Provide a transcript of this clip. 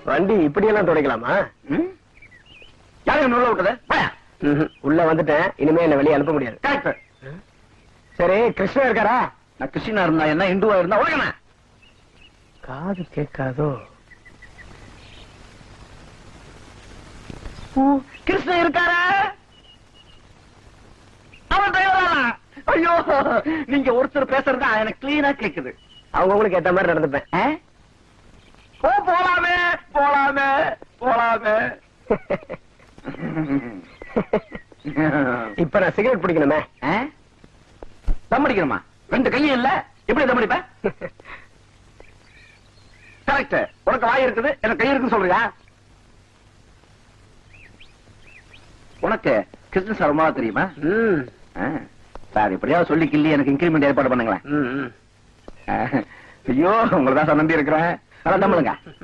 வண்டி இப்படி எல்லாம் துடைக்கலாமா? யாரும் உள்ள விட்டது? உள்ள வந்துட்டேன், இனிமே என்ன வெளியே அனுப்ப முடியாது. கரெக்ட். சரி, கிருஷ்ணா இருக்காரா? நான் கிறிஸ்டினா இருந்தா என்ன, இந்துவா இருந்தா உலகன காது கேட்காதோ? கிருஷ்ணன் இருக்காரா? அவன் டிரைவரா? ஐயோ, நீங்க ஒருத்தர் பேசுறதா எனக்கு கிளீனா கேக்குது. அவங்க உங்களுக்கு ஏத்த மாதிரி நடந்துப்பேன். போலாமே போலாமே போலாமே. இப்ப நான் சிகரெட் பிடிக்கணுமே. தம் அடிக்கணுமா? ரெண்டு கையும் இல்ல, எப்படி தம் அடிப்ப? கரெக்ட். உனக்கு வாய் இருக்குது, எனக்கு கை இருக்குன்னு சொல்றியா? உனக்கு கிருஷ்ணன் சார் ரொம்ப தெரியுமா? சார் எப்படியாவது சொல்லி கிள்ளி எனக்கு இன்கிரிமெண்ட் ஏற்பாடு பண்ணுங்களேன். ஐயோ, உங்களை தான் நம்பி இருக்கிறேன். நல்லா தம்பளுங்க.